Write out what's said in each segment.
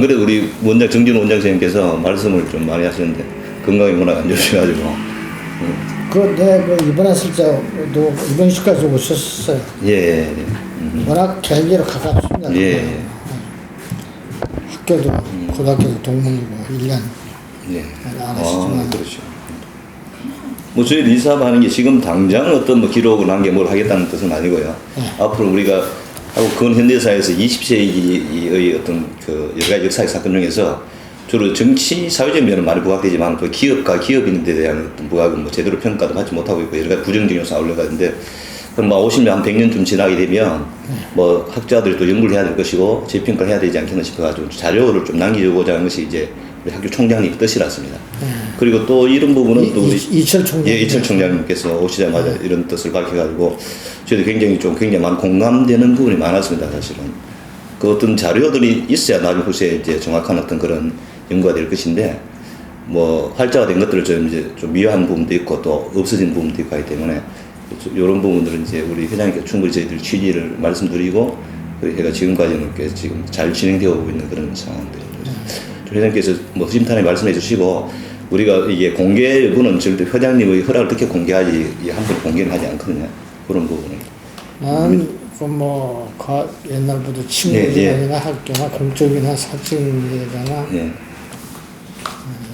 그래도 우리 원장 정진 원장 선생님께서 말씀을 좀 많이 하시는데 건강이 워낙 안 좋으셔가지고. 내가 입원했을 때도 입원실까지 오셨어요. 예. 워낙 개인기로 가깝습니다. 예. 학교도 고등학교도 동문이고 1년 예. 안 하시지만 그렇죠. 뭐 저희 리사업하는 게 지금 당장 어떤 뭐 기록을 남겨 뭘 하겠다는 뜻은 아니고요. 앞으로 우리가 하고 근현대사에서 20세기의 어떤 그 여러 가지 역사적 사건 중에서 주로 정치 사회적 면은 많이 부각되지만 또 기업과 기업인들에 대한 어떤 부각은 뭐 제대로 평가도 받지 못하고 있고 여러 가지 부정적인 요소가 올라가는데 그럼 뭐 50년 한 100년쯤 지나게 되면 뭐 학자들도 연구를 해야 될 것이고 재평가를 해야 되지 않겠나 싶어가지고 자료를 좀 남기고자 하는 것이 이제 우리 학교 총장님 뜻이랐습니다. 그리고 또 이런 부분은 또 우리 이철 총장 이철 총장님께서 오시자마자 이런 뜻을 밝혀가지고 저희도 굉장히 많은 공감되는 부분이 많았습니다. 사실은 그 어떤 자료들이 있어야 나중 후세에 이제 정확한 어떤 그런 연구가 될 것인데 뭐 활자화된 것들을 좀 미화한 부분도 있고 또 없어진 부분도 있고 하기 때문에 이런 부분들은 이제 우리 회장님께 충분히 저희들 취지를 말씀드리고 그래서 지금까지는 지금 잘 진행되어 오고 있는 그런 상황들입니다. 회장님께서 뭐 심탄에 말씀해 주시고 우리가 이게 공개 여부는 절대 회장님의 허락을 듣게 공개하지 함부로 공개는 하지 않거든요. 그런 부분이. 난 옛날부터 친구들이나 학교나 공적이나 사적이나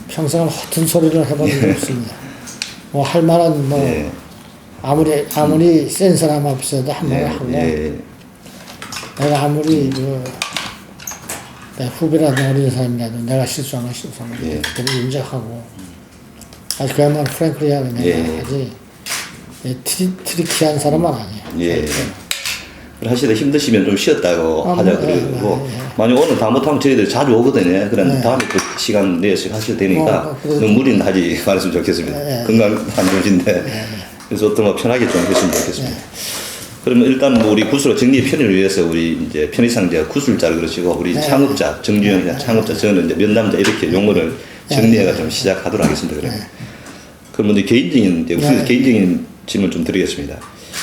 평생을 허튼 소리를 해본 적이 없습니다. 뭐 할 말은 뭐 아무리 센 사람 앞에서도 한 번 하고 내가 아무리 내 후배라든 어린 사람이라도 내가 실수하면 그걸 인정하고 아주 그야말로 프랭클리하게 내가 하지 트리키한 사람은 아니에요. 하시다 힘드시면 좀 쉬었다고 하자 그러고 만약 오늘 다 못하면 저희들 자주 오거든요. 그럼 다음에 또 시간 내서 하셔도 되니까 너무 무리는 하지 말았으면 좋겠습니다. 건강 안 좋으신데 그래서 어떤 거 편하게 좀 했으면 좋겠습니다. 그러면 일단 뭐 우리 구슬 정리의 편의를 위해서 우리 이제 편의상 제가 구슬자를 그러시고 우리 창업자 정주영 창업자 저는 이제 면담자 이렇게 용어를 정리해가 좀 시작하도록 하겠습니다. 그러면 이제 개인적인 질문 좀 드리겠습니다.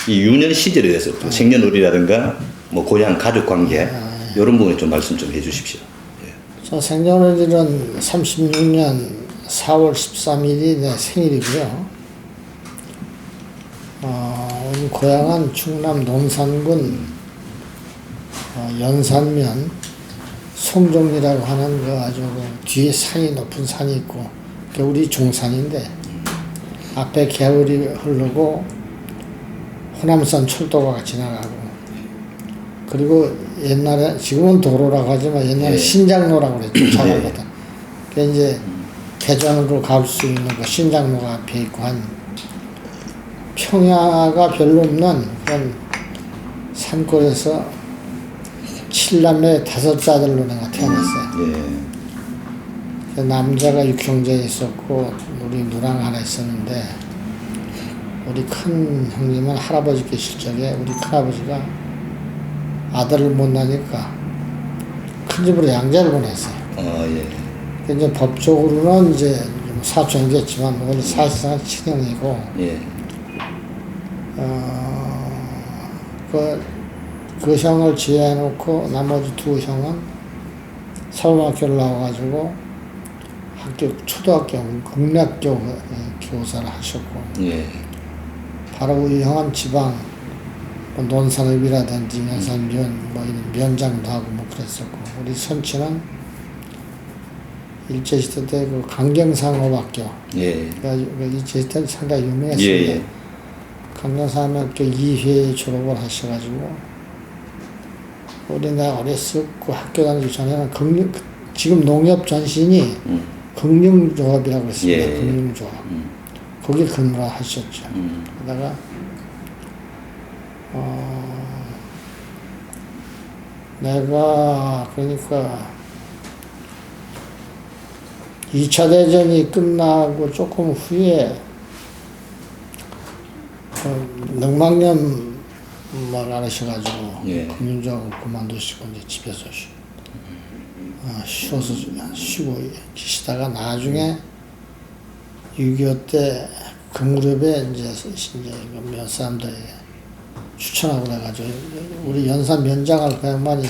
이 유년 시절에 대해서 생년월일이라든가 뭐 고향 가족 관계 이런 부분에 좀 말씀 좀 해주십시오. 저 생년월일은 36년 4월 13일이 내 생일이고요. 우리 고향은 충남 논산군 연산면 송정리라고 하는 그 아주 뒤에 산이 높은 산이 있고 그게 우리 중산인데 앞에 개울이 흐르고 호남선 철도가 지나가고 그리고 옛날에 지금은 도로라고 하지만 옛날에 신장로라고 그랬죠. 작업보다. 그게 이제 개전으로 갈 수 있는 그 신장로가 앞에 있고 한 평야가 별로 없는 그런 산골에서 7남매 5자들로 내가 태어났어요. 남자가 6형제 있었고 우리 누나가 하나 있었는데 우리 큰 형님은 할아버지 계실 적에 우리 큰아버지가 아들을 못 낳으니까 큰 집으로 양자를 보냈어요. 이제 법적으로는 이제 사촌이겠지만 원래 사실상 친형이고 그 형을 지휘해놓고 나머지 두 형은 서울학교를 나와가지고 초등학교 국내학교 교사를 하셨고 바로 이 형은 지방 논산읍이라든지 연산면 뭐 이런 면장도 하고 뭐 그랬었고 우리 선친은 일제시대 때 그 강경상업학교 일제시대 상당히 유명했습니다. 강경상업학교 2회 졸업을 하셔가지고 우리나라 어렸을 그 학교 다니기 전에는 지금 농협 전신이 금융조합이라고 했습니다. 금융조합. 거기 근무를 하셨죠. 그러다가 내가 그러니까 2차 대전이 끝나고 조금 후에 늑막염 말 앓으셔가지고 금융조합을 그만두시고 이제 집에서 쉬고 계시다가 나중에 6.25 때 금그룹에 이제 몇 사람들이 추천하고 그래가지고 우리 연산 면장을 그 양반이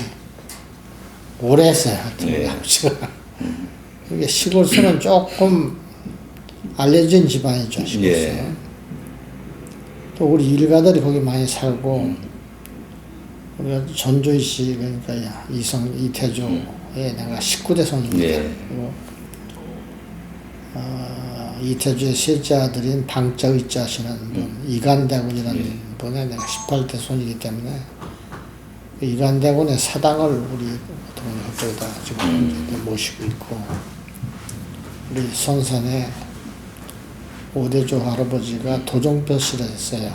오래 했어요. 하여튼 예. 아버지가. 이게 시골서는 조금 알려진 집안이죠. 시골서. 예. 또 우리 일가들이 거기 많이 살고 우리가 전조희 씨 그러니까 이태조의 내가 19대 손입니다. 예. 그리고 이태조의 셋째 아들인 방자 의자시는 분, 이간대군이라는 분에 내가 18대 손이기 때문에 그 이간대군의 사당을 우리 그쪽에다 지금 모시고 있고 우리 선산에 오대조 할아버지가 도종벼씨를 했어요.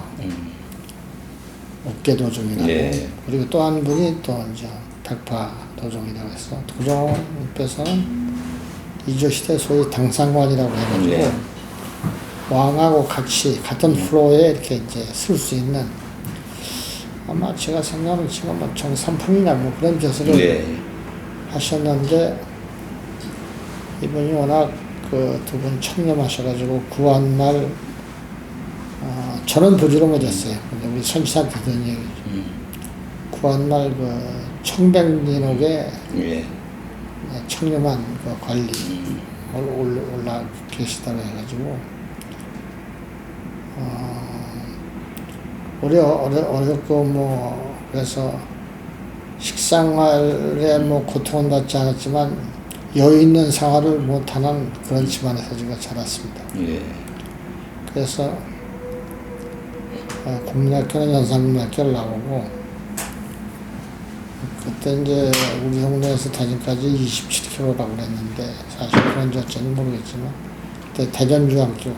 옥계도종이라고. 예. 그리고 또 한 분이 또 이제 백파도종이라고 해서 도종벼서는 이조시대 소위 당상관이라고 해가지고 예. 왕하고 같이 같은 플로어에 이렇게 이제 쓸 수 있는 아마 제가 생각하면 지금 뭐 정삼품이나 뭐 그런 벼슬을 예. 하셨는데 이분이 워낙 그 두 분 청렴하셔가지고 구한말 저는 부지런 못했어요. 근데 우리 선지한테 듣는 얘기죠. 구한말 그 청백린옥에 예. 청렴한 그 관리 올라 계시다고 해가지고 어렵고 뭐 그래서 식생활에 뭐 고통은 받지 않았지만 여유 있는 생활을 못하는 그런 집안에서 제가 자랐습니다. 예. 그래서 국민학교는 연산국민학교를 나오고 그때 이제 우리 동네에서 대전까지 27km라고 그랬는데 사실 그런지 어쩐지 모르겠지만 그때 대전중학교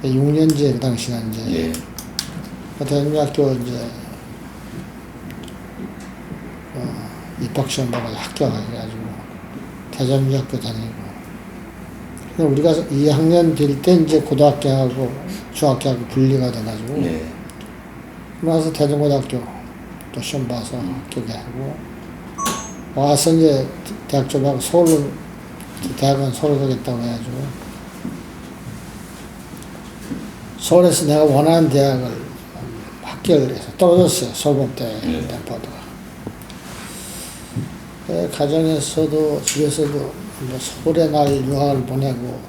6년제 그 당시는 이제 예. 그 대전중학교 이제 입학시험 봐가지고 합격해가지고 대전중학교 다니고 근데 우리가 2학년 될 때 이제 고등학교하고 중학교하고 분리가 돼가지고 예. 그러면서 대전고등학교 또 시험 봐서 합격하고 와서 이제 대학 졸업하고 서울로 대학은 서울 가겠다고 해가지고 서울에서 내가 원하는 대학을 합격을 해서 떨어졌어요. 서울법대 댐퍼드가. 가정에서도 집에서도 뭐 서울에 날 유학을 보내고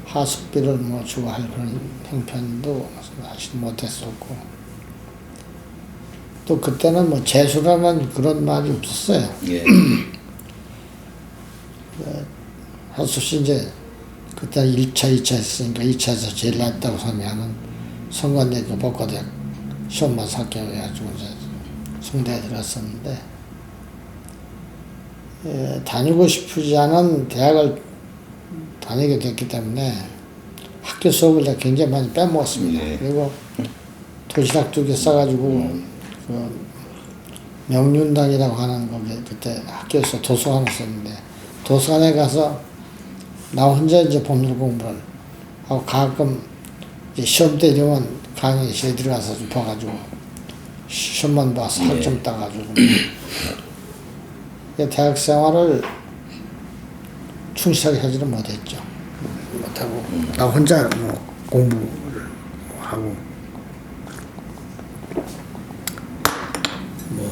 하숙비를 뭐 주고 할 그런 형편도 사실 못했었고 또 그때는 뭐 재수라는 그런 말이 없었어요. 예. 하숙시 이제 그때 1차, 2차 했으니까 2차에서 제일 낫다고 선회하는 성관대학교 법과대학 시험만 합격해가지고 이제 성대에 들어갔었는데 다니고 싶지 않은 대학을 다니게 됐기 때문에 학교 수업을 내가 굉장히 많이 빼먹었습니다. 네. 그리고 도시락 2개 싸가지고 그 명륜당이라고 하는 거기 그때 학교에서 도서관을 썼는데 도서관에 가서 나 혼자 이제 법률 공부를 하고 가끔 이제 시험 때 되면 강의실에 들어가서 좀 봐가지고 시험만 봐서 학점 따가지고 대학 생활을 충실하게 하지는 못했죠. 못하고 나 혼자 뭐 공부를 하고 뭐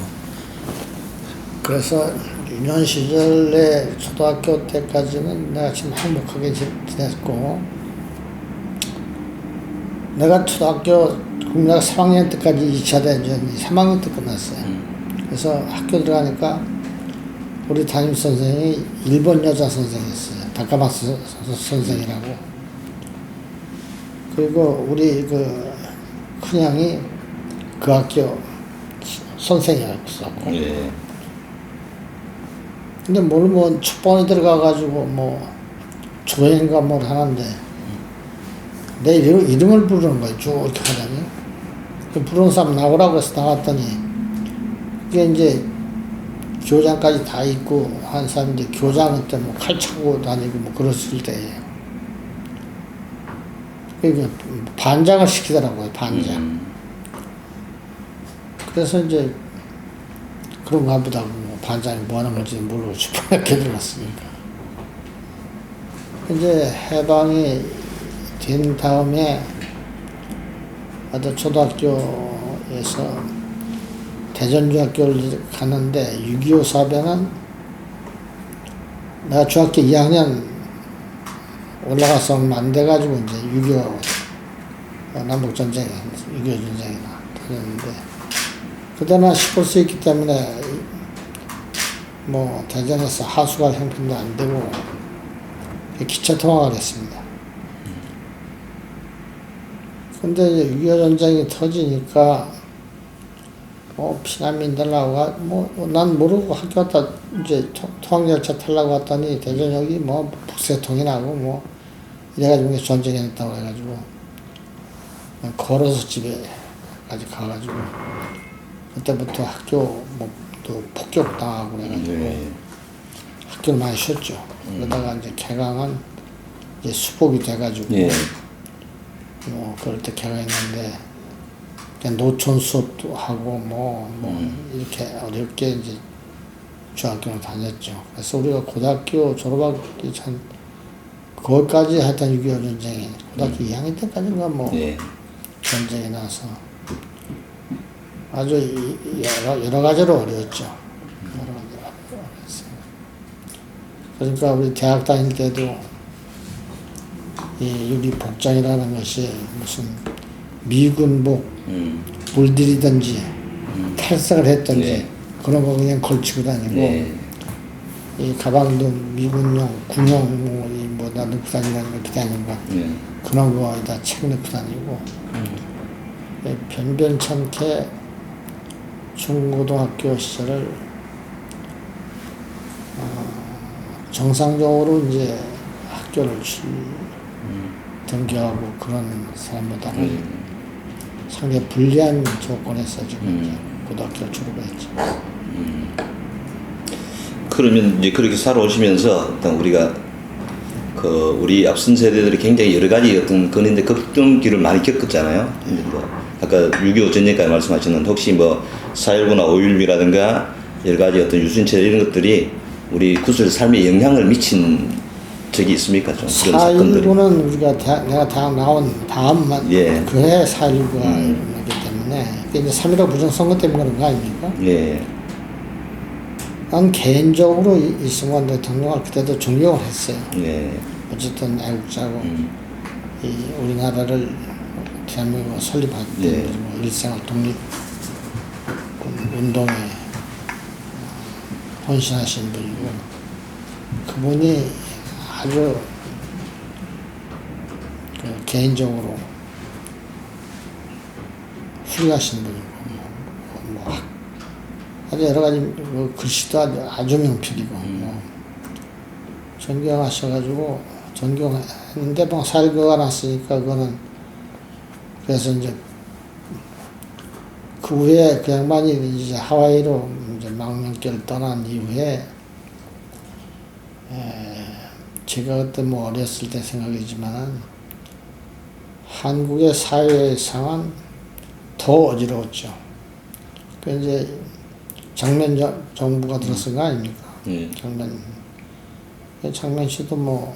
그래서 유년 시절에 초등학교 때까지는 내가 참 행복하게 지냈고 내가 초등학교 국민학교 3학년 때까지 2차 대전이 3학년 때 끝났어요. 그래서 학교 들어가니까 우리 담임 선생이 일본 여자 선생이었어요. 다카마스 선생이라고. 그리고 우리 그 큰형이 그 학교 선생이었었고. 예. 근데 뭘 뭐 축번에 들어가가지고 뭐 조회인가 뭘 하는데 내 이름을 부르는 거예요. 쭉 이렇게 하더니. 그 부르는 사람 나오라고 해서 나갔더니 그게 이제 교장까지 다 있고 한 사람이 이제 교장 때 뭐 칼 차고 다니고 뭐 그랬을 때예요. 그러니까 반장을 시키더라고요. 반장. 그래서 이제 그런가 보다 뭐 반장이 뭐 하는 건지 모르고 축구학교 들어갔으니까. 이제 해방이 된 다음에 나도 초등학교에서 대전중학교를 갔는데 6.25 사변은 내가 중학교 2학년 올라가서 얼마 안 돼가지고 이제 6.25 남북전쟁, 6.25 전쟁이 터졌는데, 그때는 시골 수 있기 때문에 뭐 대전에서 하수가 형편도 안 되고 기차 통학을 했습니다. 근데 이제 6.25 전쟁이 터지니까 피난민들 나오고 난 모르고 학교 갔다 이제 통학열차 타려고 왔더니 대전역이 북새통이 나고 이래가지고 전쟁이 했다고 해가지고 걸어서 집에까지 가가지고 그때부터 학교 또 폭격당하고 그래가지고 학교를 많이 쉬었죠. 그러다가 이제 개강은 이제 수복이 돼가지고 그럴 때 개강했는데 그냥 노천 수업도 하고 이렇게 어렵게 이제 중학교를 다녔죠. 그래서 우리가 고등학교 졸업하기 전 거기까지 하여튼 6.25 전쟁이 고등학교 2학년 때까지인가 전쟁이 나서 아주 여러 가지로 어려웠죠. 여러 가지로 어려웠어요. 그러니까 우리 대학 다닐 때도 이 유리 복장이라는 것이 무슨 미군복 물들이든지 탈색을 했든지 그런 거 그냥 걸치고 다니고 이 가방도 미군용 군용 나 넣고 다니는 거 기다리는 거 그런 거에다 책 넣고 다니고 변변찮게 중고등학교 시절을 정상적으로 이제 학교를 등교하고 그런 사람보다는 상당히 불리한 조건에서 지금 이제 고등학교를 졸업했죠. 그러면 이제 그렇게 살아오시면서 어떤 우리가 우리 앞선 세대들이 굉장히 여러 가지 어떤 근인데 급등기를 많이 겪었잖아요. 아까 6.25 전쟁까지 말씀하셨는데 혹시 4.19나 5.16이라든가 여러 가지 어떤 유신체 이런 것들이 우리 구슬 삶에 영향을 미친 적이 있습니까? 좀 그런 사건들이. 4.19는 우리가 내가 대학 나온 다음만 그해 4.19가 일어나기 때문에 이제 3.15 부정선거 때문에 그런 거 아닙니까? 난 개인적으로 이승만 대통령을 그때도 존경을 했어요. 어쨌든 애국자고 우리나라를 대한민국을 설립할 때 일생을 독립 운동에 헌신하신 분이고 그분이 아주 개인적으로 훌륭하신 분이고 아주 여러 가지 글씨도 아주 명필이고 존경하셔가지고 존경했는데 4.19가 났으니까 그거는 그래서 이제 그 후에 그 양반이 이제 하와이로 이제 망명길을 떠난 이후에 제가 그때 어렸을 때 생각이지만 한국의 사회상은 더 어지러웠죠. 그 이제 장면 정부가 들었은 거 아닙니까? 장면 씨도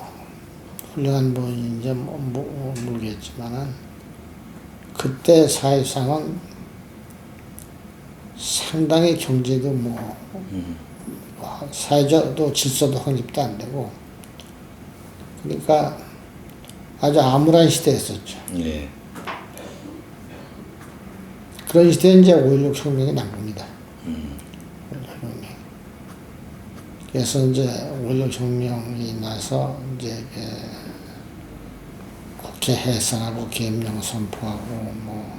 훌륭한 분인지 모르겠지만은 그때 사회상은 상당히 경제도 사회적도 질서도 확립도 안 되고 그러니까 아주 암울한 시대였었죠. 그런 시대에 이제 5.16 혁명이 난 겁니다. 그래서 이제 5.16 혁명이 나서 이제 국회 해산하고 계엄령 선포하고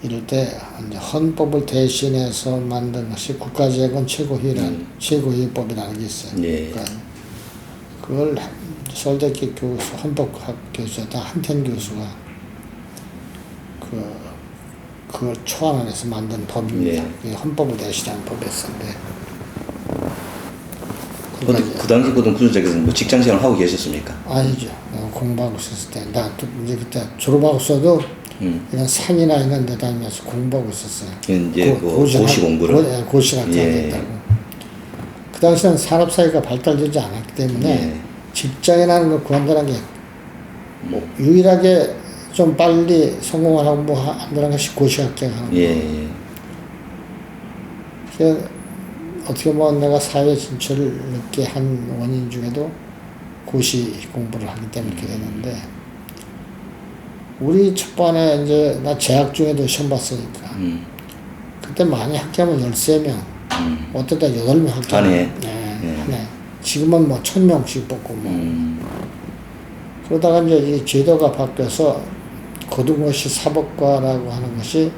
이럴 때 이제 헌법을 대신해서 만든 것이 국가재건 최고위법이라는 게 있어요. 그러니까 그걸 서울대학교 교수, 헌법학 교수였던 한태현 교수가 그걸 초안해서 만든 법입니다. 헌법을 대신하는 법이었는데. 그 당시 고등학교에서 직장생활 하고 계셨습니까? 아니죠. 공부하고 있었을 때. 나 이제 그때 졸업하고 있어도 그냥 산이나 이런 데 다니면서 공부하고 있었어요. 이제 고시 공부를? 고시가 됐다고. 그 당시에는 산업사회가 발달되지 않았기 때문에 직장이라는 걸 구한다는 게 유일하게 좀 빨리 성공을 하고 한다는 것이 고시학교 하는 거예요. 어떻게 보면 내가 사회 진출을 늦게 한 원인 중에도 고시 공부를 하기 때문에 이렇게 되는데, 우리 첫번에 이제 나 재학 중에도 시험 봤으니까 그때 많이 합격하면 13명, 어쩌다 8명 합격. 한 해? 네. 지금은 뭐 1000명씩 뽑고 뭐. 그러다가 이제 이 제도가 바뀌어서 고등고시 사법과라고 하는 것이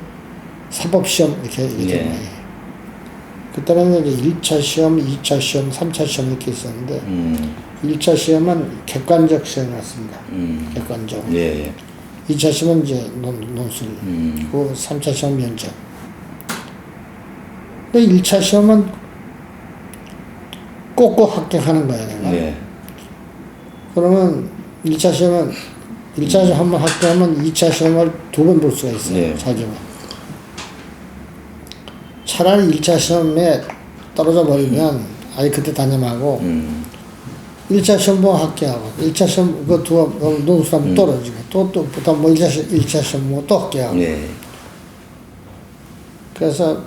사법시험 이렇게 된 거예요. 그때는 이제 1차 시험, 2차 시험, 3차 시험 이렇게 있었는데 1차 시험은 객관적 시험이었습니다. 객관적. 예. 2차 시험은 이제 논술. 그리고 3차 시험 면접. 근데 1차 시험은 꼭꼭 합격하는 거예요, 내가. 예. 그러면 1차 시험은 1차 시험 한 번 합격하면 2차 시험을 2번 볼 수가 있어요. 네. 자격은. 차라리 1차 시험에 떨어져 버리면 아예 그때 단념하고 1차 시험 뭐 합격하고 1차 시험 그 두 논술하면 떨어지고 또 부터 뭐 1차 시험 뭐 또 합격하고. 예. 그래서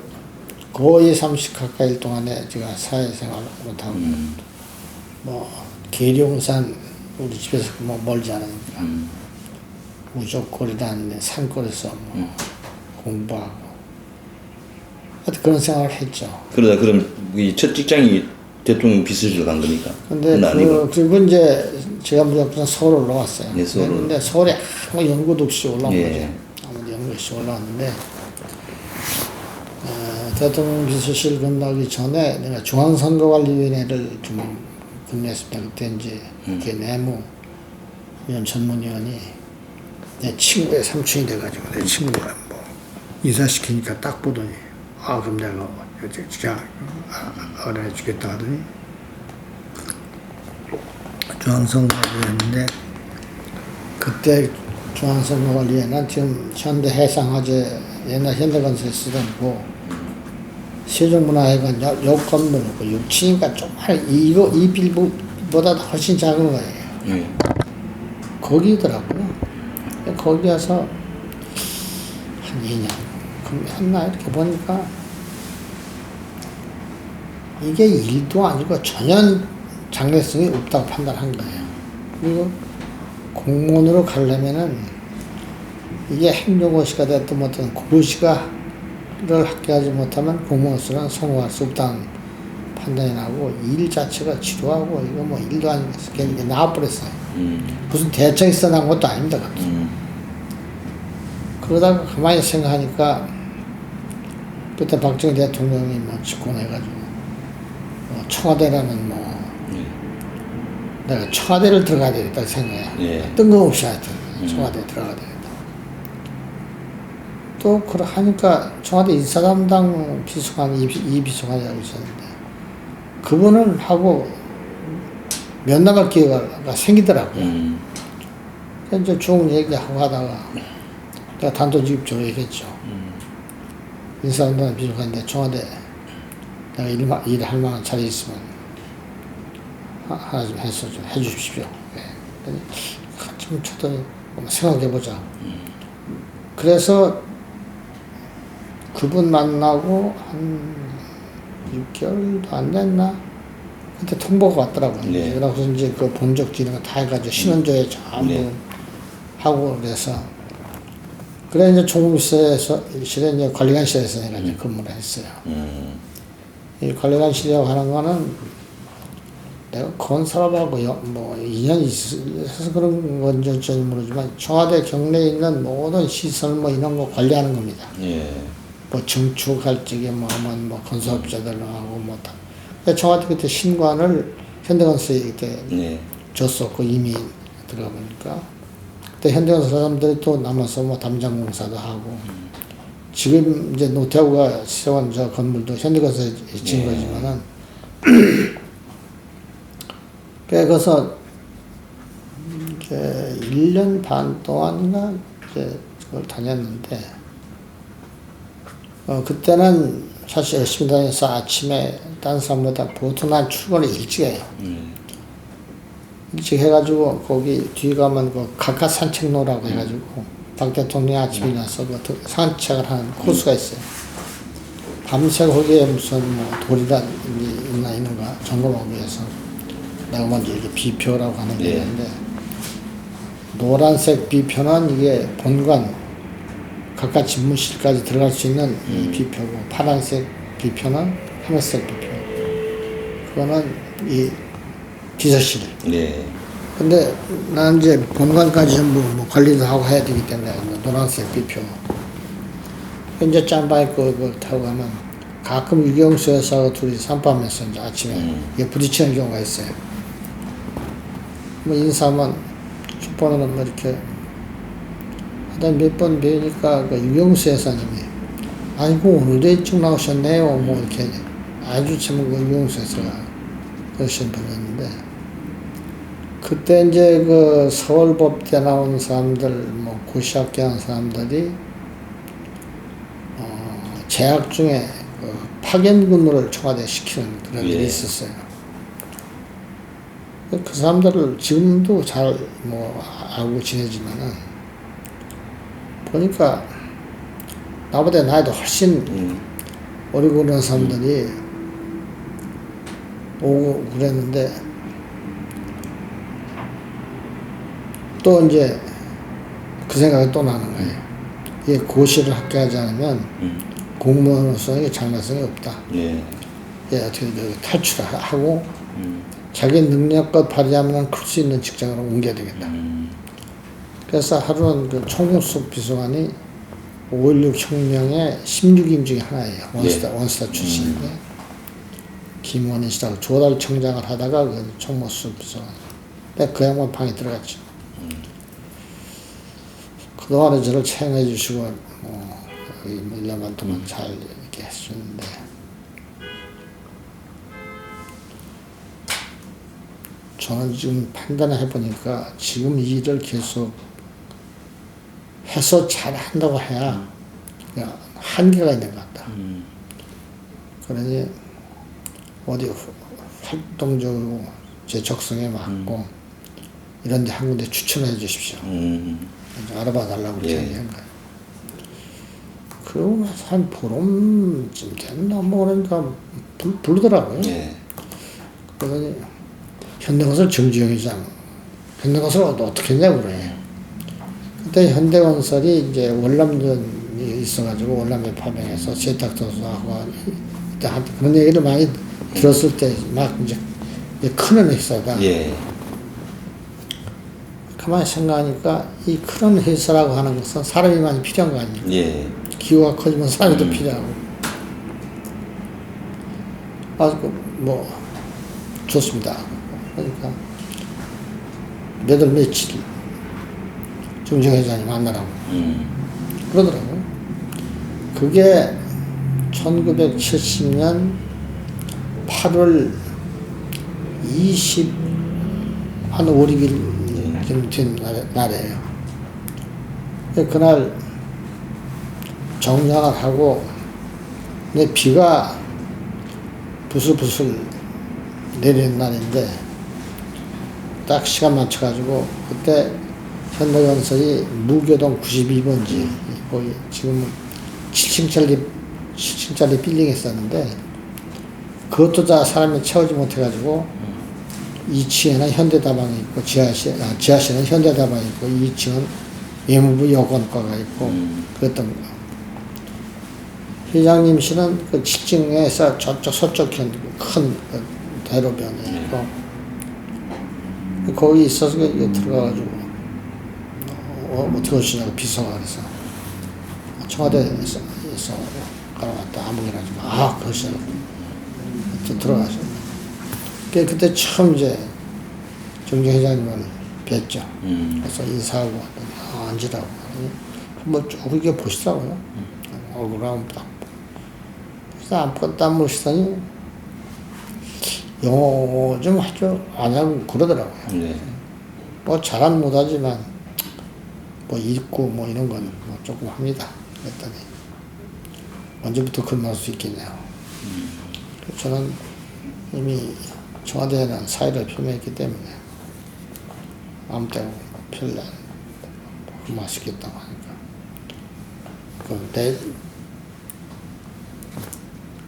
거의 30 가까이 동안에 제가 사회생활을 못하고 뭐 계룡산 우리 집에서 뭐 멀지 않으니까 우족골이다 하는데 산골에서 뭐 공부하고 하여튼 그런 생활을 했죠. 그러다 그럼 이 첫 직장이 대통령 비서실로 간 거니까. 근데 그리고 이제 제가 무조건 서울 올라왔어요. 네, 서울. 근데 서울에 아무 연구도 없이 올라온 예. 거죠. 아무 연구 없이 올라왔는데 대통령 비서실 건너기 전에 내가 중앙선거관리위원회를 좀 근무했습니다. 그때 이제 그게 내무 위원 전문위원이 내 친구의 삼촌이 돼가지고 내 친구가 뭐 이사시키니까 딱 보더니 그럼 내가 진짜 알아주겠다 하더니 중앙선거관리위원인데 그때 중앙선거관리위원은 지금 현대해상화재 옛날 현대건설 쓰던 거 세종문화회관 옆 건물 그 6층이니까 정말 이 빌보다 훨씬 작은 거예요. 거기더라고요. 거기 가서 한 2년 근무했나 이렇게 보니까 이게 일도 아니고 전혀 장래성이 없다고 판단한 거예요. 그리고 공무원으로 가려면은 이게 행정고시가 됐든 뭐든 고시가 를 합격하지 못하면 공무원으로는 성공할 수 없다는 판단이 나고 일 자체가 지루하고 이거 뭐 일도 아니고 그냥 나와버렸어요. 무슨 대책이 써난 것도 아닙니다. 그러다가 가만히 생각하니까 그때 박정희 대통령이 뭐 집권해가지고 청와대라는 뭐 내가 청와대를 들어가야 되겠다 생각해. 뜬금없이 하여튼 청와대에 들어가야 되겠다. 또 하니까 청와대 인사담당 비서관 이 비서관이라고 있었는데 그분을 하고 면담할 기회가 생기더라고요. 그래서 이제 쭉 얘기하고 하다가 내가 단도직입적으로 얘기했죠. 인사담당 비서관인데 청와대 내가 일할 만한 자리 있으면 하나 좀 해서 좀 해주십시오. 좀 쳐더니 생각해보자. 그래서 그분 만나고 한 6개월도 안 됐나? 그때 통보가 왔더라고요. 그래서 이제 그 본적지 이런 거 다 해가지고 신원조회 전부 하고 그래서 그래 이제 종무실에 이제 관리관실에서 내가 이제 근무를 했어요. 이 관리관실이라고 하는 거는 내가 건설업하고 뭐 인연이 있어서 그런 건지 모르지만 청와대 경내에 있는 모든 시설 뭐 이런 거 관리하는 겁니다. 뭐 증축할 적에 뭐 건설업자들하고 뭐 다. 청와대 그때 신관을 현대건설에 그때 줬었고 이미 들어가보니까 그때 현대건설 사람들이 또 남아서 뭐 담장공사도 하고 지금 이제 노태우가 세운 저 건물도 현대건설에 지은 거지만은 그래서 이제 1년 반 동안인가 이제 그걸 다녔는데 그때는 사실 열심히 다녀서 아침에 다른 사람보다 보통 난 출근을 일찍 해요. 일찍 해가지고 거기 뒤에 가면 그 각하 산책로라고 해가지고 박 대통령이 아침에 일어나서 그 산책을 하는 코스가 있어요. 밤새 거기에 무슨 뭐 돌이다 있나 있는가 점검하기 위해서 내가 먼저 이게 비표라고 하는 게 예. 있는데 노란색 비표는 이게 본관 각각 집무실까지 들어갈 수 있는 이 비표고 파란색 비표는 하늘색 비표 그거는 이 비서실. 예. 근데 나는 이제 본관까지 전부 뭐 관리도 하고 해야 되기 때문에 노란색 비표. 이제 짬바이크 그걸 타고 가면 가끔 유경수 여사하고 둘이 산밤에서 이제 아침에 이게 부딪히는 경우가 있어요. 뭐 인사만 슈퍼는 뭐 이렇게 하다 몇 번 뵈니까 그 유경수 여사님이 아이고 오늘도 일찍 나오셨네요. 뭐 이렇게 아주 참 그 유경수 여사가 그러신 분이었는데 그때 이제 그 서울법대 나온 사람들 뭐 고시학교 한 사람들이 재학 중에 그 파견 근무를 청와대에 시키는 그런 일이 있었어요. 그 사람들을 지금도 잘 뭐 알고 지내지만은 보니까 나보다 나이도 훨씬 어리고 그런 사람들이 오고 그랬는데 또 이제 그 생각이 또 나는 거예요. 이게 고시를 합격하지 않으면 공무원으로서 이게 장래성이 없다. 예. 예, 어떻게 탈출하고 자기 능력껏 발휘하면 클 수 있는 직장으로 옮겨야 되겠다. 그래서 하루는 그 총무수 비서관이 5.16 혁명의 16인 중에 하나예요. 원스타 출신인데 김원희 씨라고 조달 청장을 하다가 그 총무수 비서관. 근데 그 양반 방에 들어갔죠. 그동안에 저를 채용해 주시고 뭐 1년만 동안 잘 이렇게 해주는데 저는 지금 판단을 해보니까 지금 이 일을 계속 해서 잘한다고 해야 한계가 있는 것 같다. 그러니 어디 활동적으로 제 적성에 맞고 이런 데 한 군데 추천해 주십시오. 알아봐 달라고 그렇게 얘기한 거예요. 그러고 나서 한 보름쯤 됐나 뭐 그러니까 부르더라고요. 예. 그러더니 현대건설 정주영이장 현대건설 어떻게 했냐고 그래. 그때 현대건설이 이제 월남전이 있어가지고 월남에 파병해서 세탁도서하고 그런 얘기를 많이 들었을 때 막 이제 큰 회사가 예. 가만히 생각하니까 이 큰 회사라고 하는 것은 사람이 많이 필요한 거 아니에요. 예. 기후가 커지면 사람이 더 필요하고. 아주 뭐 좋습니다. 그러니까 몇월 며칠 정정 회장님 만나라고 그러더라고요. 그게 1970년 8월 한 5, 6일 된 날이에요. 그날 정장을 하고 내 비가 부슬부슬 내리는 날인데 딱 시간 맞춰가지고 그때 현대건설이 무교동 92번지 거기 지금은 7층짜리 빌딩이 있었는데 그것도 다 사람이 채우지 못해가지고 2층에는 현대다방이 있고 지하실은 현대다방이 있고 2층은 외무부 여건과가 있고 그랬던 거. 회장님실은 그 7층에서 저쪽 서쪽 큰 대로변에 있고 거기 있어서 들어가가지고 어떻게 오시냐고 비서가 그래서 청와대에서 가라갔다 아무 일 하지 마. 그러시죠. 들어가죠. 그때 처음 이제 정정 회장님을 뵀죠. 그래서 인사하고 앉으라고. 한번 쭉 이렇게 보시더라고요. 얼굴 한번 딱. 그래서 아무것도 안 보시더니 영어 좀 하죠. 안 하고 그러더라고요. 네. 뭐 잘은 못하지만 뭐 읽고 뭐 이런 건 뭐 조금 합니다. 그랬더니 언제부터 근무할 수 있겠냐고. 저는 이미 청와대에는 사의를 표명했기 때문에 아무 때나 편리 근무하시겠다고 하니까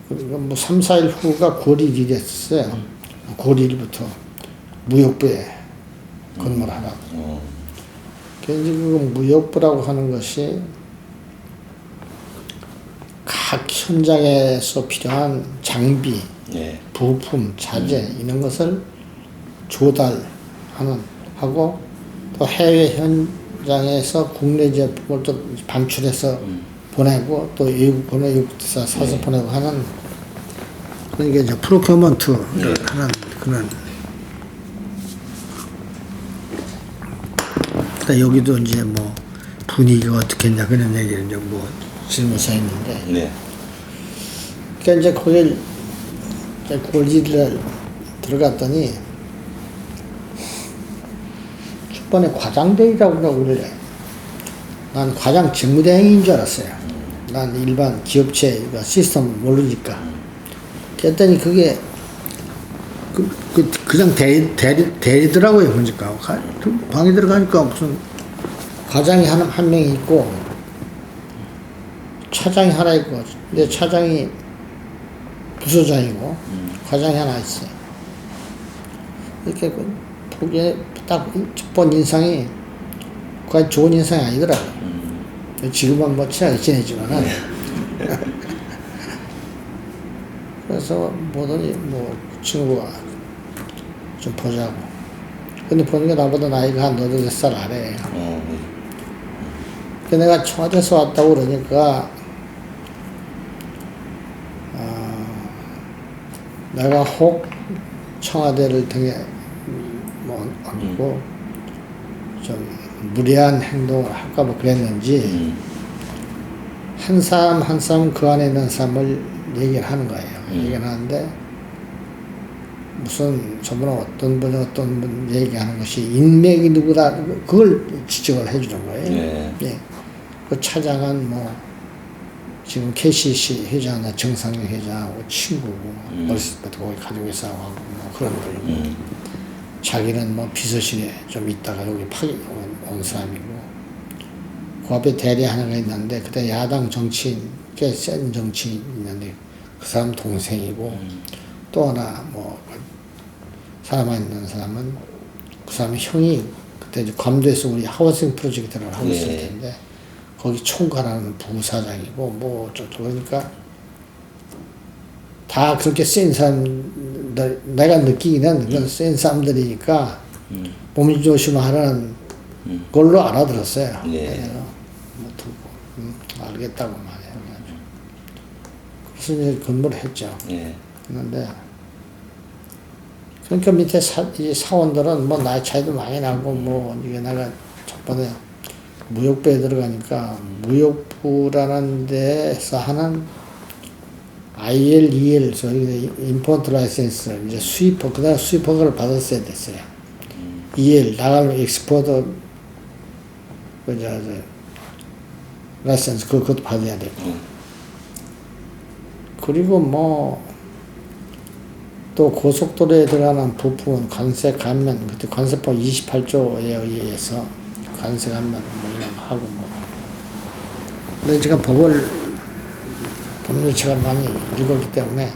그러니까 뭐 3, 4일 후가 9월 1일이었어요. 9월 1일부터 무역부에 근무하라고. 그래서 그 무역부라고 하는 것이 각 현장에서 필요한 장비, 네. 부품, 자재 이런 것을 조달하는 하고 또 해외 현장에서 국내 제품을 또 반출해서 보내고 또 외국 보내 외국에서 사서 보내고 하는 그러니까 이제 프로큐먼트를 하는 그런. 그러니까 여기도 이제 뭐 분위기가 어떻겠냐 그런 얘기를 이제 뭐 질문서 했는데. 네. 그러니까 이제 거길 이제 9월 1일날 들어갔더니 초반에 과장대리라고 그러길래 난 과장 직무대행인 줄 알았어요. 난 일반 기업체 시스템 모르니까. 그랬더니 그게 그냥 대리더라고요. 보니까 방에 들어가니까 무슨 과장이 한 명이 있고 차장이 하나 있고 내 차장이 부서장이고 과장이 하나 있어요. 이렇게 보기에 딱 첫 번 인상이 그게 좋은 인상이 아니더라고요. 지금은 뭐 친하게 지내지만은. 그래서 보더니 뭐 그 친구가 좀 보자고. 근데 보니까 나보다 나이가 한 8살 아래예요. 그 내가 청와대에서 왔다고 그러니까 내가 혹 청와대를 등에 뭐 얹고 좀 무리한 행동을 할까 봐 그랬는지 한 사람 한 사람 그 안에 있는 사람을 얘기를 하는 거예요. 얘기를 하는데 무슨 저분은 어떤 분 얘기하는 것이 인맥이 누구다 그걸 지적을 해주는 거예요. 네. 예. 그 차장은 뭐 지금 KCC 회장이나 정상영 회장하고 친구고 어렸을 때부터 거기 가족이 싸우고 뭐 그런 거고 자기는 뭐 비서실에 좀 있다가 여기 온 사람이고 그 앞에 대리 하나가 있는데 그때 야당 정치인 꽤 센 정치인이 있는데 그 사람 동생이고 또 하나 뭐 사람만 있는 사람은 그 사람의 형이 그때 이제 괌도에서 우리 하우싱 프로젝트를 하고 있을 텐데 거기 총괄하는 부사장이고 뭐 어쩌고 그러니까 다 그렇게 센 사람들 내가 느끼기는 그런 센 사람들이니까 몸 조심하라는 걸로 알아들었어요. 그래서 뭐 듣고 알겠다고 말해요. 그래서 이제 근무를 했죠. 그런데 그러니까 밑에 이 사원들은 뭐 나이 차이도 많이 나고 뭐 이게 내가 첫번에 무역부에 들어가니까 무역부라는 데서 하는 IL, EL, 저희 임포트 라이센스 이제 수입허 그다음 수입허가를 받았어야 됐어요. EL 나갈 엑스포트 그저 라이센스 그것도 받아야 되고 그리고 뭐 또 고속도로에 들어가는 부품은 관세 감면 그때 관세법 28조에 의해서 관세 감면 뭐 이런 거 하고 뭐 근데 제가 법률책을 많이 읽었기 때문에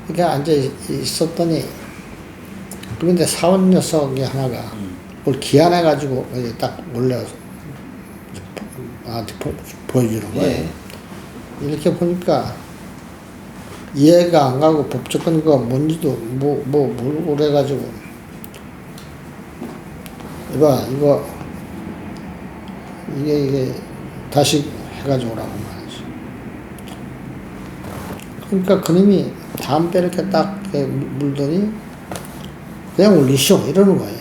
이렇게 앉아 있었더니 그런데 사원 녀석이 하나가 그걸 기한해가지고 딱 몰래 나한테 보여주는 거예요. 이렇게 보니까 이해가 안 가고 법적 근거가 뭔지도 모르고 그래가지고 이게 다시 해가지고 오라고 말이지. 그러니까 그놈이 담배 이렇게 딱 물더니 그냥 올리쇼 이러는 거예요.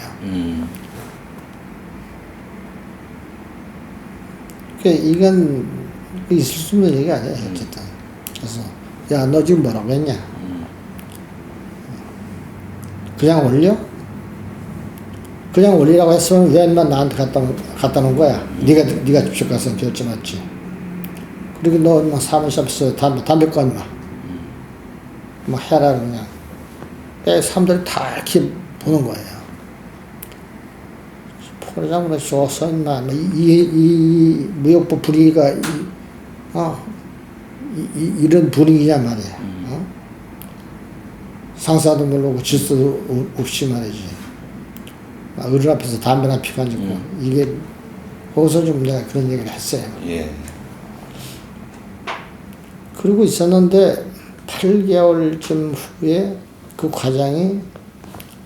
그러니까 이건 있을 수 없는 얘기 아니야 어쨌든. 그래서 야 너 지금 뭐라고 했냐? 그냥 올려? 그냥 올리라고 했으면 왜 인마 나한테 갖다 놓은 거야? 네가 직접 가서 결정했지. 그리고 너 인마 사무실 앞에서 담배 꺼 인마. 뭐 해라 그냥. 사람들이 다 이렇게 보는 거예요. 포장으로 줘서 인마 이 무역부 불이가 이런 분위기냐 말이야. 어? 상사도 모르고 질서도 없이 말이지. 어른 앞에서 담배나 피고 앉고 이게 거기서 좀 내가 그런 얘기를 했어요. 예. 그러고 있었는데 8개월쯤 후에 그 과장이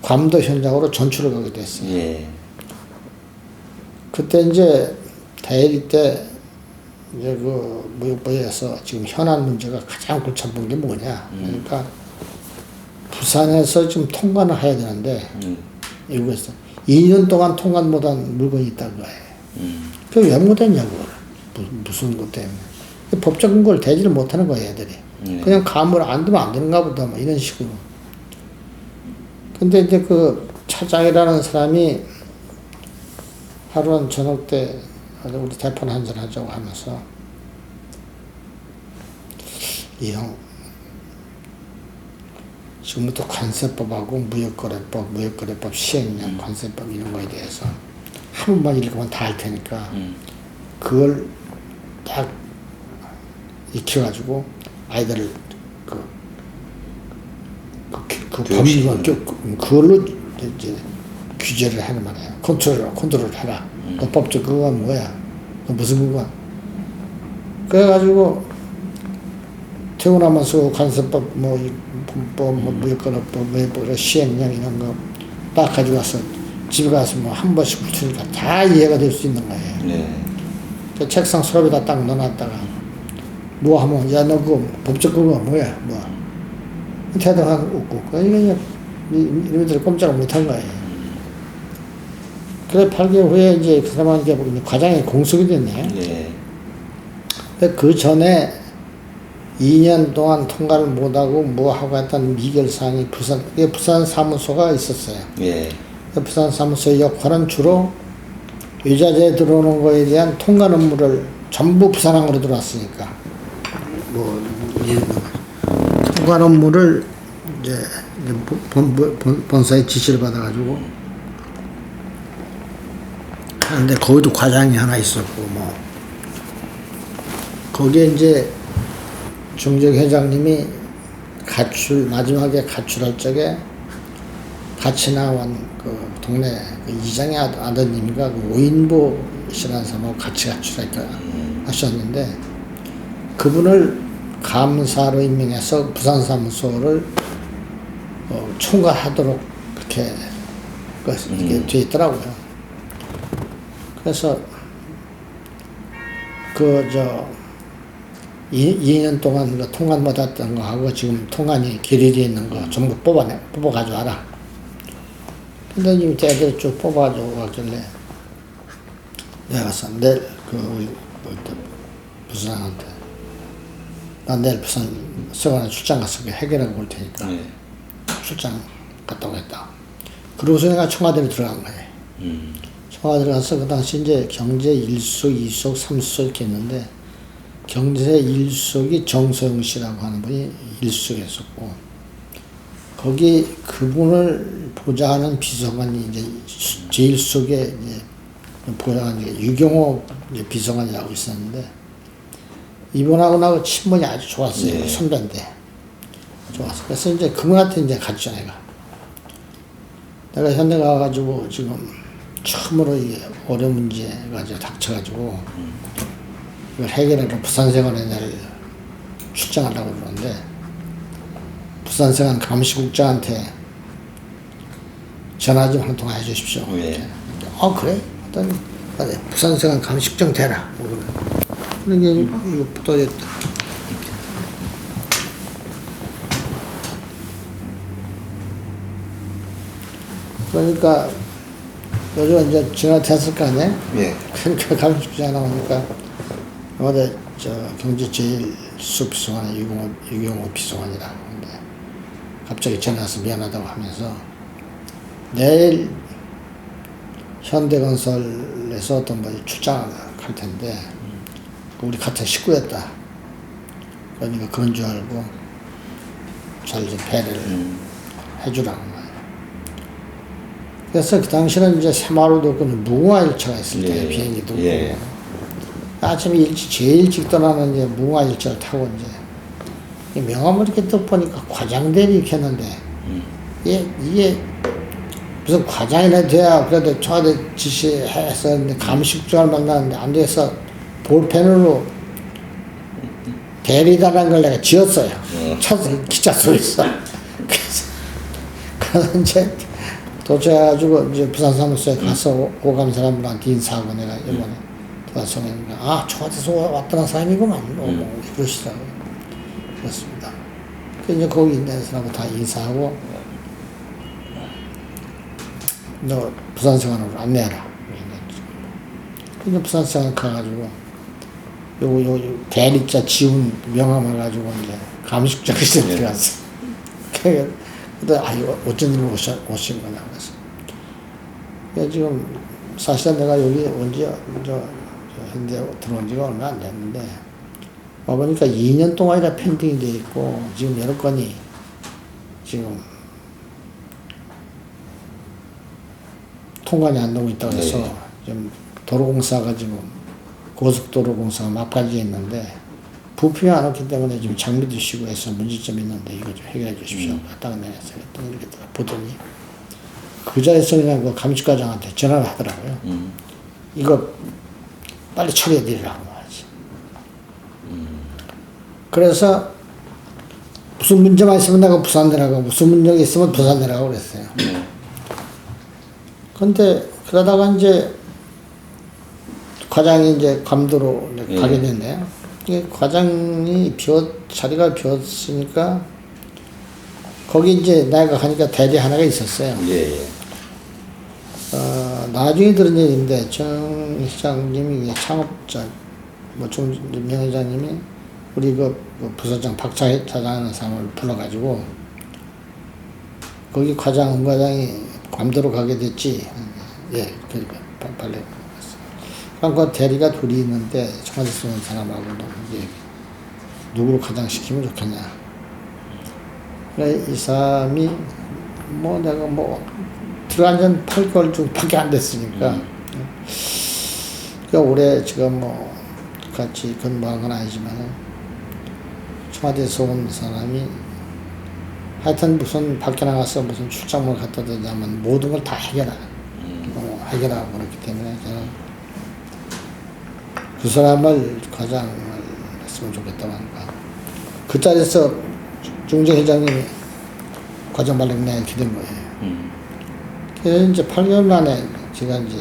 괌도 현장으로 전출을 가게 됐어요. 예. 그때 이제 대리 때 이제 그 무역부에서 지금 현안 문제가 가장 골치 아픈 게 뭐냐. 그러니까 부산에서 지금 통관을 해야 되는데 이거에서 2년 동안 통관 못한 물건이 있다는 거예요. 그게 왜 못했냐고. 무슨 것 때문에. 법적 근거를 대지를 못하는 거예요, 애들이. 그냥 감을 안 두면 안 되는가 보다, 뭐 이런 식으로. 근데 이제 그 차장이라는 사람이 하루는 저녁 때 우리 대판 한잔 하자고 하면서 이 형 지금부터 관세법하고 무역거래법 시행령 관세법 이런 거에 대해서 한 번만 읽으면 다 할 테니까 그걸 딱 익혀가지고 아이들을 그 법률만 그걸로 이제 규제를 하는 말이에요. 컨트롤 해라. 그 법적 그거가 뭐야? 그 무슨 그거야? 그래가지고 태어나면서 관세법 무역거래법 시행령 이런 거 딱 가지고 와서 집에 가서 뭐 한 번씩 붙으니까 다 이해가 될 수 있는 거예요. 네. 그 책상 서랍에다 딱 넣어놨다가 뭐 하면 야 너 그거 법적 그거 뭐야 뭐 대답하고 없고 그러니까 이놈들이 꼼짝을 못한 거예요. 그래 8개월 후에 이제 그 사람한테 과장이 공석이 됐네요. 예. 그 전에 2년 동안 통과를 못하고 뭐 하고 했던 미결사항이 부산 사무소가 있었어요. 예. 부산 사무소의 역할은 주로 유자재 들어오는 거에 대한 통관 업무를 전부 부산항으로 들어왔으니까 통관 업무를 이제 본사의 지시를 받아가지고 하는데 거기도 과장이 하나 있었고 뭐 거기에 이제 중적 회장님이 마지막에 가출할 적에 같이 나온 그 동네 그 이장의 아드님과 그 오인보 씨라는 사람하고 같이 하셨는데 그분을 감사로 임명해서 부산 사무소를 총괄하도록 그렇게 이게 돼 있더라고요. 그래서 2년 동안 그 통관 못했던 거하고 지금 통관이 결의되어 있는 거 전부 뽑아가지고 와라. 근데 이제 애들 쭉 뽑아가지고 가길래 내가 가서 내일 우리 부산한테 나 내일 부산 서간에 출장 가서 해결하고 올 테니까 출장 갔다 오겠다. 그러고서 내가 청와대로 들어간 거예요. 청와대 들어가서 그 당시 이제 경제 1속, 2속, 3속 이렇게 있는데 경제 1속이 정소영 씨라고 하는 분이 1속이었었고 거기 그분을 보좌하는 비서관이 이제 제1속에 이제 보좌관 유경호 비서관이라고 있었는데 이분하고 나하고 친분이 아주 좋았어요. 네. 선배인데 좋았어. 그래서 이제 그분한테 이제 갔죠 내가 현대 가가지고 지금 처음으로 이게 어려운 문제가 이제 닥쳐가지고 이걸 해결하러 부산세관에 내일 출장하려고 그러는데 부산세관 감시국장한테 전화 좀 한 통화 해주십시오. 예. 그래? 일단 부산세관 감시국장 되라. 그러니까 이거 붙어졌다. 그러니까 요즘 이제 전화됐을 거 아니에요? 예. 그러니까 감시국장 나오니까 어디 경제 제1수 비서관의 유경호 비서관이라고 하는데 갑자기 전화 와서 미안하다고 하면서 내일 현대건설에서 어떤 분이 출장을 갈 텐데 우리 같은 식구였다. 그러니까 그런 줄 알고 잘 좀 배려를 해주라고 말이에요. 그래서 그 당시는 이제 새마을도 없고 무궁화 열차가 있을 때 비행기도 없고 아침에 제일 일찍 떠나는 이제 무궁화열차를 타고 이제 명함을 이렇게 딱 보니까 과장대리 이렇게 했는데 이게 무슨 과장이나 돼야 그래도 청와대 지시해서 감식장을 만나는데 안 돼서 볼펜으로 대리다라는 걸 내가 지었어요. 기차 속에서. 그래서 이제 도착해가지고 이제 부산 사무소에 가서 오감 사람들한테 인사하고 내가 이번에 와서 청와대에서 왔다는 사람이구만. 그러시더라고요. 그렇습니다. 그래서 이제 거기 있는 사람하고 다 인사하고 너 부산성안으로 안내하라. 그래서 부산성안 가가지고 요 대리자 지운 명함을 가지고 이제 감식장에 들어갔어. 그래서 이거 어쩐 일로 오신 거냐 그래서. 그래서 지금 사실은 내가 여기 언제 현재 들어온 지가 얼마 안 됐는데 와보니까 2년 동안이나 펜딩이 돼 있고 지금 여러 건이 지금 통관이 안 되고 있다고 해서 지금 도로공사가 지금 고속도로 공사가 막바지에 있는데 부품이 안 왔기 때문에 지금 장비도 쉬고 해서 문제점이 있는데 이거 좀 해결해 주십시오. 갔다가 내서 이렇게 보더니 그 자리에서 그냥 그 감식과장한테 전화를 하더라고요. 이거 빨리 처리해 드리라고 말이지. 그래서 무슨 문제만 있으면 내가 부산 내라고, 무슨 문제가 있으면 부산 내라고 그랬어요. 근데 그러다가 이제 과장이 이제 감도로 가게 됐네요. 이게 과장이 자리가 비었으니까 거기 이제 내가 가니까 대리 하나가 있었어요. 나중에 들은 얘기인데 정 시장님이 창업자 정 회장님이 우리 그 부서장 박차장하는 사람을 불러가지고 거기 과장 과장이 감도로 가게 됐지. 그러니까 빨리. 그러니까 대리가 둘이 있는데 청와대에서 온 사람하고도 이제 누구를 과장시키면 좋겠냐. 그러니까 이 사람이 내가 들어간 지 8개월 정도밖에 안 됐으니까 그러니까 올해 지금 같이 근무한 건 아니지만 청와대에서 온 사람이 하여튼 무슨 밖에 나가서 무슨 출장을 갖다 대자면 모든 걸 다 해결하고 그렇기 때문에 저는 그 사람을 과장을 했으면 좋겠다고 하니까 그 자리에서 중정회장님이 과장 발령 내가 기댄 거예요. 그래서 이제 8개월 만에 제가 이제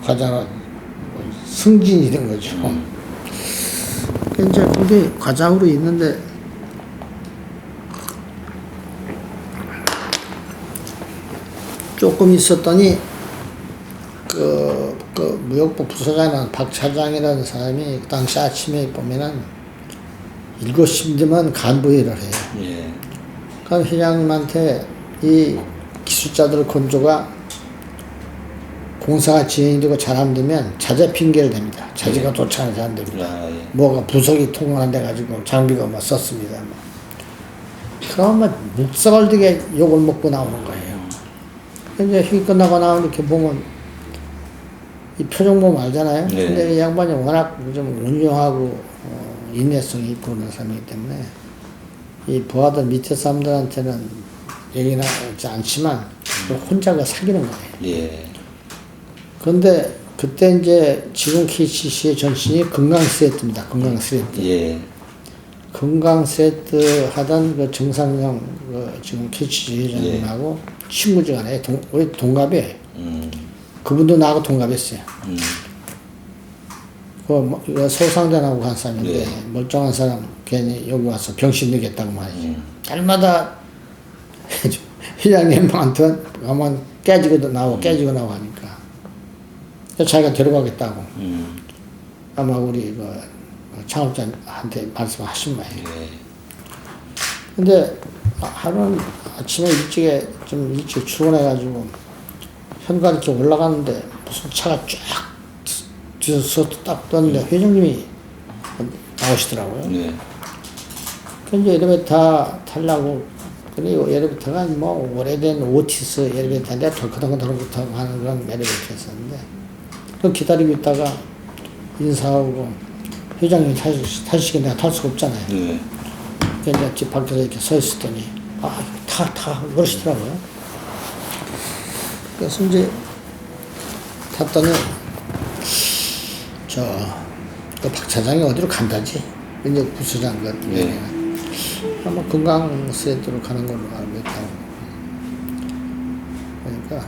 과장으로 승진이 된 거죠. 그래서 이제 거기 과장으로 있는데 조금 있었더니 그 무역부 부서장이라는 박 차장이라는 사람이 당시 아침에 보면은 7시 되면 간부회의를 해요. 그럼 회장님한테 이 기술자들 건조가 공사가 진행이 되고 잘 안 되면 자재 핑계를 댑니다. 자재가 도착하지 안 됩니다. 뭐가 부속이 통을 안 돼가지고 장비가 썼습니다. 그러면 묵사발 되게 욕을 먹고 나오는 거예요. 이제 회의 끝나고 나면 이렇게 보면 이 표정 보면 알잖아요. 근데 이 양반이 워낙 좀 온유하고 인내성이 있고 그런 사람이기 때문에 이 부하들 밑에 사람들한테는 얘기는 하지 않지만 혼자가 사귀는 거예요. 그런데 그때 이제 지금 KCC의 전신이 건강세트입니다. 건강세트. 건강세트 하던 그 정상영 지금 KCC 회장님하고 친구지간에 우리 동갑이에요. 그분도 나하고 동갑이었어요. 그 소상대나고 간 사람인데 멀쩡한 사람 괜히 여기 와서 병신 내겠다고 말이지. 날마다 회장님한테 가만 깨지고 나오고 하니까 자기가 데려가겠다고 아마 우리 창업자한테 말씀하신 거예요. 근데 하루는 아침에 좀 일찍 출근해가지고 현관 이렇게 올라가는데 무슨 차가 쫙 뒤에서 딱 떴는데 회장님이 나오시더라고요. 그래서 이제 엘리베이터 타려고 근데 이 엘리베이터가 오래된 오티스 엘리베이터인데 덜커덩 하는 그런 엘리베이터였었는데 그 기다리고 있다가 인사하고 회장님이 타시게 내가 탈 수가 없잖아요. 네. 그래서 이제 밖에서 이렇게 서 있었더니 타 그러시더라고요. 그래서 이제 탔더니 그 박 차장이 어디로 간다지. 이제 부서장 네. 아마 금강세도로 가는 걸로 알고 있다고. 그러니까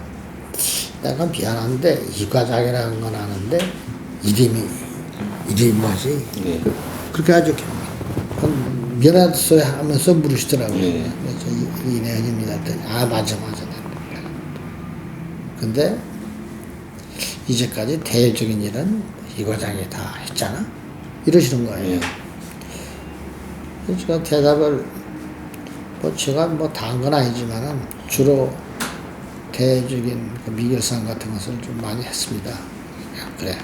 내가 미안한데 이 과장이라는 건 아는데 이름이 뭐지? 네. 그렇게 아주 미안하소요 하면서 물으시더라고요. 네. 그래서 이내연입니다 했더니 맞아. 근데 이제까지 대외적인 일은 이 과장이 다 했잖아? 이러시는 거예요. 네. 그래서 제가 대답을 제가 다 한 건 아니지만은 주로 대외적인 그 미결상 같은 것을 좀 많이 했습니다. 그래.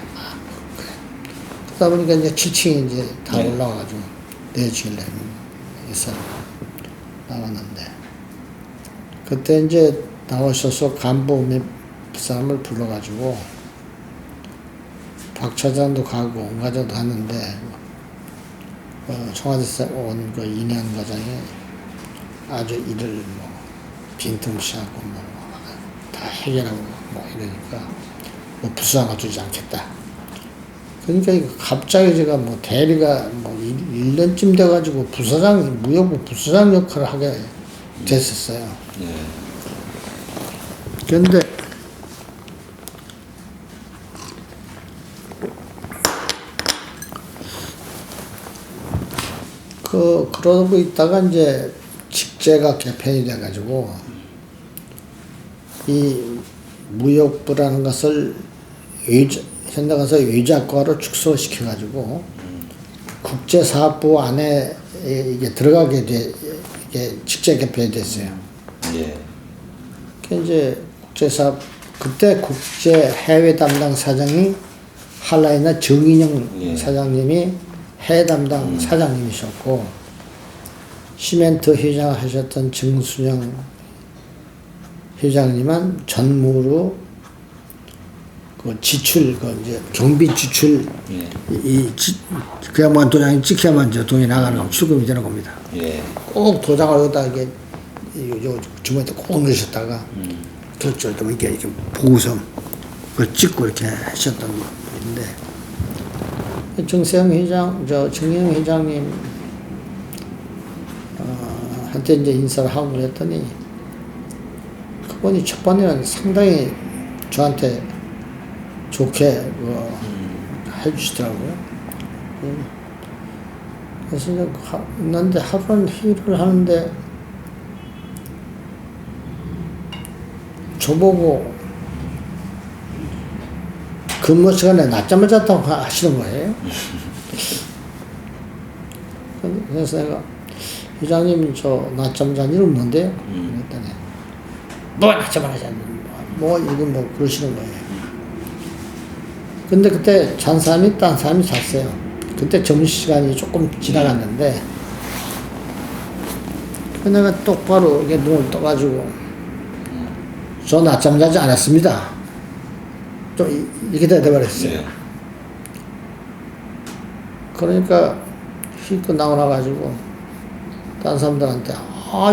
그러다 보니까 이제 7층에 이제 다 네. 올라와가지고 내주길래 있어 나왔는데 그때 이제 나오셔서 간부 몇 사람을 불러가지고 박 차장도 가고 온 과장도 하는데 청와대에서 온 그 이내한 과장이 아주 일을 빈틈없이하고 다 해결하고 이러니까 부수장을 주지 않겠다. 그러니까 갑자기 제가 대리가 1년쯤 돼가지고 무역부 부서장 역할을 하게 됐었어요. 네. 그런데 그러고 있다가 이제 직제가 개편이 돼가지고 이 무역부라는 것을 현대 가서 외작과로 축소시켜가지고 국제사업부 안에 이게 들어가게 이게 직제 개편이 됐어요. 예. 그 이제 국제사업 그때 국제 해외 담당 사장이 한라인의 정인영 예. 사장님이 해외 담당 사장님이셨고 시멘트 회장을 하셨던 정순영 회장님은 전무로 그 지출, 이제 경비 지출, 예. 그야만 도장이 찍혀야만 이제 돈이 나가는 거 출금이 되는 겁니다. 예. 꼭 도장을 여기다 이게 주머니에 꼭 넣으셨다가 결제할 때 이렇게 보고서 그걸 찍고 이렇게 하셨던 분인데 정세영 회장, 정영 회장님 한테 이제 인사를 하고 그랬더니 그분이 첫 번에는 상당히 저한테 좋게 해주시더라고요. 그래서 이제 있는데 하루는 회의를 하는데 저보고 근무 시간에 낮잠을 잤다고 하시는 거예요. 그래서 내가 회장님 저 낮잠 잔 일 없는데요? 그랬더니 낮잠을 하지 않는 이건 그러시는 거예요. 근데 그때 잔 사람이 딴 사람이 잤어요. 그때 점심시간이 조금 지나갔는데 내가 똑바로 이렇게 눈을 떠가지고 저 낮잠 자지 않았습니다. 좀 이렇게 대답했어요. 네. 그러니까 휘끗 나오나가지고 딴 사람들한테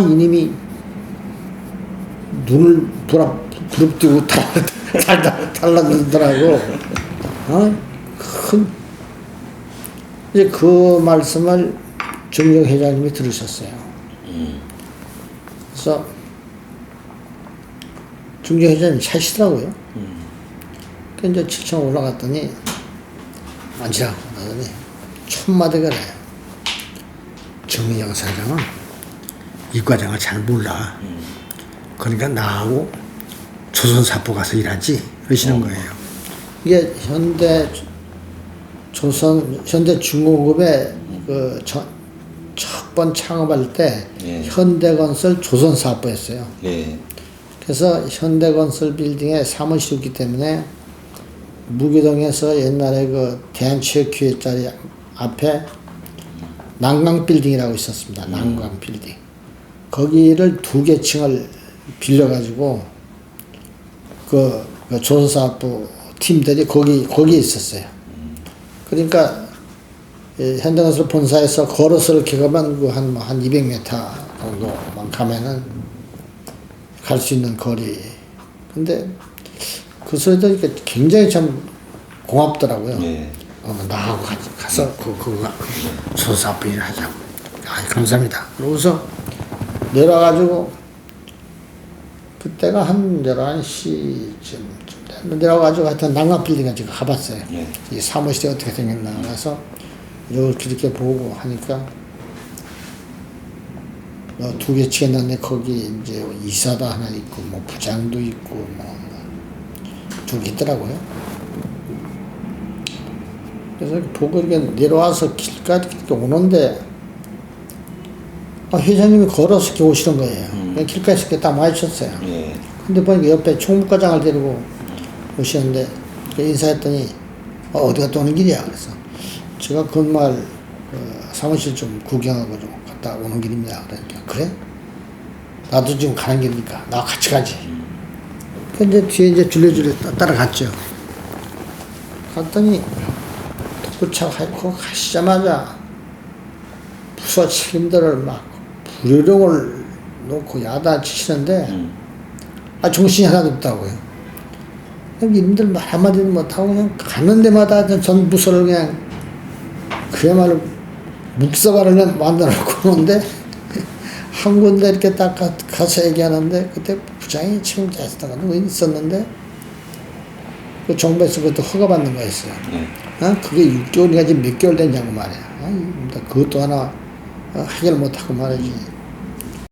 이님이 눈을 부릅뜨고 달라들더라고. 이제 그 말씀을 정영 회장님이 들으셨어요. 그래서 정영 회장님이 차시더라고요. 그래서 이제 7층 올라갔더니 앉으라고 하더니 첫마디가 그래. 정영 사장은 이 과장을 잘 몰라. 그러니까 나하고 조선사포 가서 일하지. 그러시는 거예요. 이게 현대중공업의 첫 번 창업할 때 예. 현대건설 조선사업부였어요. 예. 그래서 현대건설 빌딩에 사무실이기 때문에 무교동에서 옛날에 그 대한체육회자리 앞에 난강 빌딩이라고 있었습니다. 난강 빌딩. 거기를 2개 층을 빌려가지고 그 조선사업부 팀들이 거기에 있었어요. 그러니까 현대건설 본사에서 걸어서 이렇게 가면 한 200m 정도만 가면은 갈 수 있는 거리. 근데 그 소리 들으니까 굉장히 참 고맙더라고요. 예. 나하고 가서 그거 소사업 일을 하자고. 감사합니다. 그러고서 내려와가지고 그때가 한 11시쯤 내려와가지고 하여튼 난간빌딩을 제가 가봤어요. 예. 이 사무실이 어떻게 생겼나. 그래서 이렇게 보고 하니까 두 개 치겠는데 거기 이제 이사도 하나 있고 뭐 부장도 있고 뭐 두 개 있더라고요. 그래서 보고 이렇게 내려와서 길까지 이렇게 오는데 회장님이 걸어서 이렇게 오시는 거예요. 그냥 길가에서 이렇게 딱 마주쳤어요. 예. 근데 보니까 옆에 총무과장을 데리고 오시는데 인사했더니 어디 갔다 오는 길이야. 그래서 제가 그날 사무실 좀 구경하고 좀 갔다 오는 길입니다. 그러니까 그래? 나도 지금 가는 길이니까 나와 같이 가지. 근데 뒤에 이제 줄레줄레 따라갔죠. 갔더니 도착하고 가시자마자 부서 책임들을 막 불효령을 놓고 야단치시는데 정신이 하나도 없다고요. 이름들 말 한마디도 못하고 그냥 가는 데마다 전 부서를 그냥 그야말로 묵사발을 그냥 만들어 놓고 오는데 한 군데 이렇게 딱 가서 얘기하는데 그때 부장이 책임자였다가 누구 있었는데 그 정부에서 그것도 허가받는 거였어요. 그게 6개월인가 지금 몇 개월 됐냐고 말이야. 그것도 하나 해결 못하고 말이지.